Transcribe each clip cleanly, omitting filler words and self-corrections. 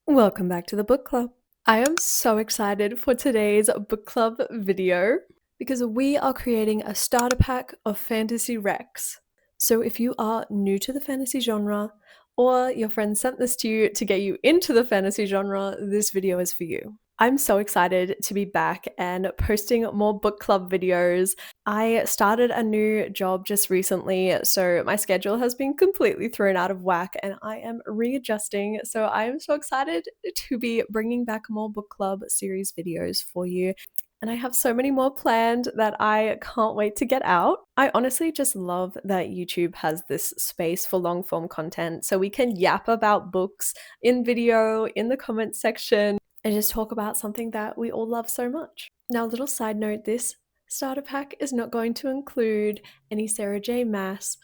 Welcome back to the book club. I am so excited for today's book club video because we are creating a starter pack of fantasy recs. So if you are new to the fantasy genre or your friend sent this to you to get you into the fantasy genre, this video is for you. I'm so excited to be back and posting more book club videos. I started a new job just recently, so my schedule has been completely thrown out of whack and I am readjusting. So I am so excited to be bringing back more book club series videos for you. And I have so many more planned that I can't wait to get out. I honestly just love that YouTube has this space for long form content so we can yap about books in video, in the comments section, and just talk about something that we all love so much. Now, a little side note, this starter pack is not going to include any Sarah J. Maas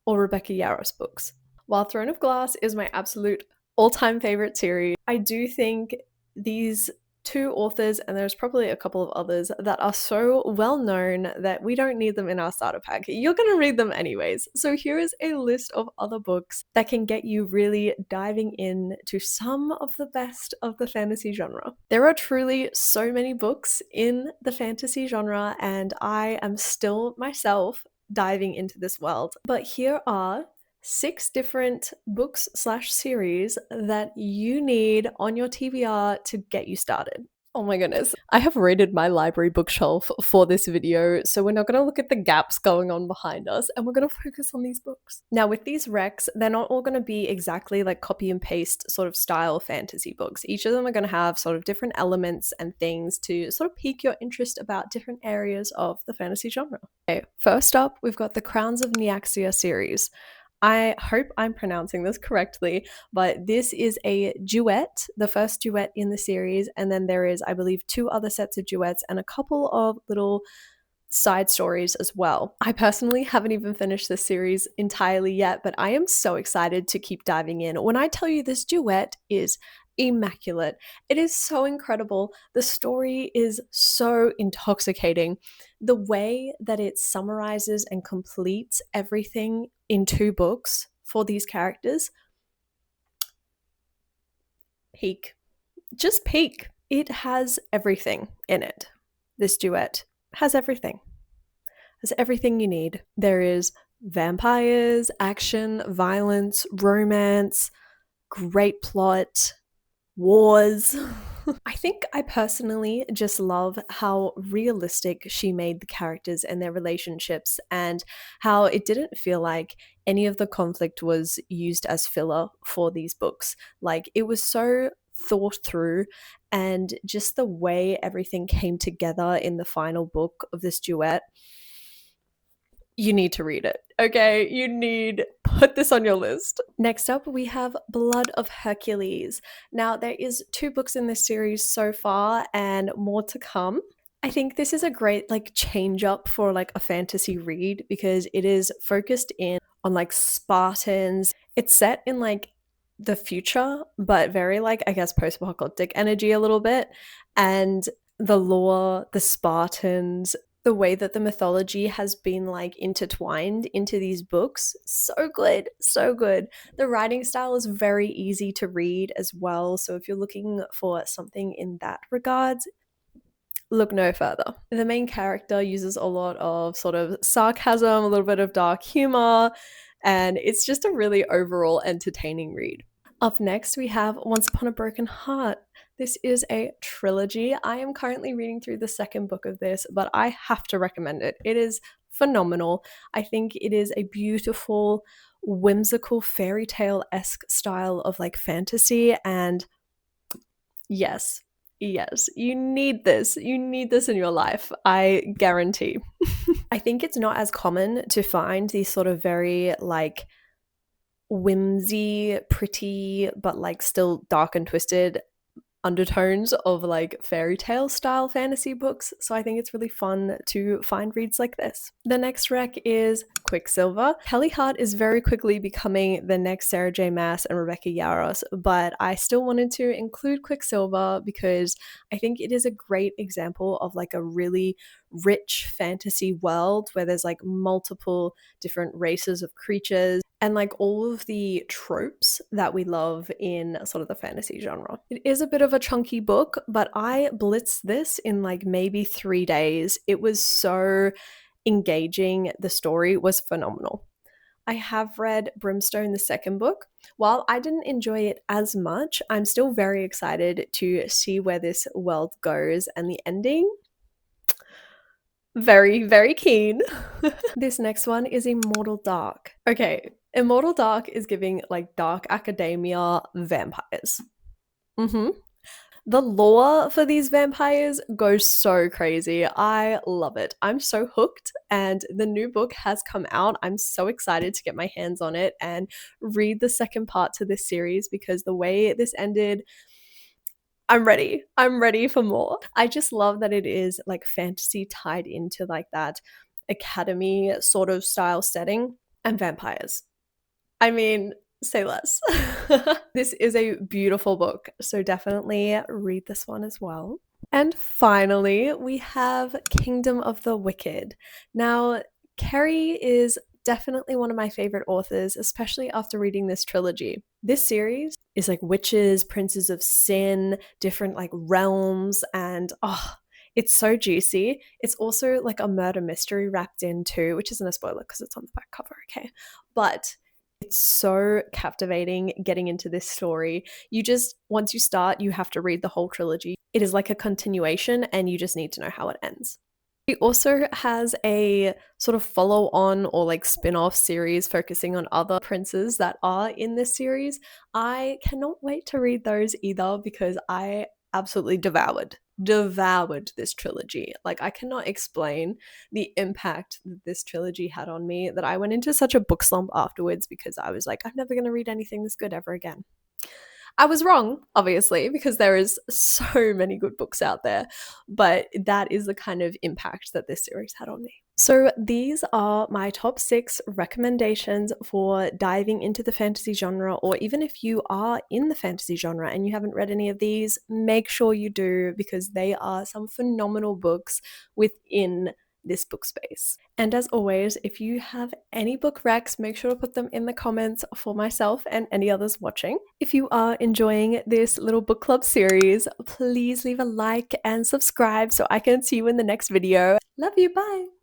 or Rebecca Yarros books. While Throne of Glass is my absolute all-time favorite series, I do think these two authors, and there's probably a couple of others, that are so well known that we don't need them in our starter pack. You're going to read them anyways. So here is a list of other books that can get you really diving in to some of the best of the fantasy genre. There are truly so many books in the fantasy genre, and I am still myself diving into this world. But here are 6 different books/series that you need on your TBR to get you started. Oh my goodness. I have raided my library bookshelf for this video, so we're not going to look at the gaps going on behind us, and we're going to focus on these books. Now, with these recs, they're not all going to be exactly like copy and paste sort of style fantasy books. Each of them are going to have sort of different elements and things to sort of pique your interest about different areas of the fantasy genre. Okay, first up, we've got the Crowns of Nyaxia series. I hope I'm pronouncing this correctly, but this is a duet, the first duet in the series, and then there is, I believe, 2 other sets of duets and a couple of little side stories as well. I personally haven't even finished this series entirely yet, but I am so excited to keep diving in. When I tell you this duet is immaculate, it is so incredible. The story is so intoxicating. The way that it summarizes and completes everything in 2 books for these characters, peak. Just peak. It has everything in it. This duet has everything. Has everything you need. There is vampires, action, violence, romance, great plot, wars. I think I personally just love how realistic she made the characters and their relationships, and how it didn't feel like any of the conflict was used as filler for these books. Like, it was so thought through, and just the way everything came together in the final book of this duet. You need to read it. Okay, you need, put this on your list. Next up, we have Blood of Hercules. Now, there is 2 books in this series so far and more to come. I think this is a great like change up for like a fantasy read because it is focused in on like Spartans. It's set in like the future, but very like, I guess, post-apocalyptic energy a little bit. And the lore, the Spartans, the way that the mythology has been like intertwined into these books, so good, so good. The writing style is very easy to read as well, so if you're looking for something in that regards, look no further. The main character uses a lot of sort of sarcasm, a little bit of dark humor, and it's just a really overall entertaining read. Up next, we have Once Upon a Broken Heart. This is a trilogy. I am currently reading through the 2nd book of this, but I have to recommend it. It is phenomenal. I think it is a beautiful, whimsical, fairy tale-esque style of like fantasy, and yes, you need this. You need this in your life, I guarantee. I think it's not as common to find these sort of very like whimsy, pretty, but like still dark and twisted undertones of like fairy tale style fantasy books, so I think it's really fun to find reads like this. The next rec is Quicksilver. Kelly Hart is very quickly becoming the next Sarah J. Maas and Rebecca Yarros, but I still wanted to include Quicksilver because I think it is a great example of like a really rich fantasy world where there's like multiple different races of creatures and like all of the tropes that we love in sort of the fantasy genre. It is a bit of a chunky book, but I blitzed this in like maybe 3 days. It was so engaging. The story was phenomenal. I have read Brimstone, the second book. While I didn't enjoy it as much, I'm still very excited to see where this world goes, and the ending, very, very keen. This next one is Immortal Dark. Okay, Immortal Dark is giving like dark academia vampires. Mm-hmm. The lore for these vampires goes so crazy. I love it. I'm so hooked, and the new book has come out. I'm so excited to get my hands on it and read the second part to this series because the way this ended, I'm ready. I'm ready for more. I just love that it is like fantasy tied into like that academy sort of style setting and vampires. I mean, say less. This is a beautiful book, so definitely read this one as well. And finally, we have Kingdom of the Wicked. Now, Kerry is definitely one of my favorite authors, especially after reading this trilogy. This series is like witches, princes of sin, different like realms, and it's so juicy. It's also like a murder mystery wrapped in too, which isn't a spoiler because it's on the back cover, okay? But it's so captivating getting into this story. You just, once you start, you have to read the whole trilogy. It is like a continuation, and you just need to know how it ends. He also has a sort of follow on or like spin off series focusing on other princes that are in this series. I cannot wait to read those either because I absolutely devoured this trilogy. Like, I cannot explain the impact that this trilogy had on me, that I went into such a book slump afterwards because I was like, I'm never going to read anything this good ever again. I was wrong, obviously, because there is so many good books out there, but that is the kind of impact that this series had on me. So these are my top 6 recommendations for diving into the fantasy genre, or even if you are in the fantasy genre and you haven't read any of these, make sure you do, because they are some phenomenal books within this book space. And as always, if you have any book recs, make sure to put them in the comments for myself and any others watching. If you are enjoying this little book club series, please leave a like and subscribe so I can see you in the next video. Love you, bye!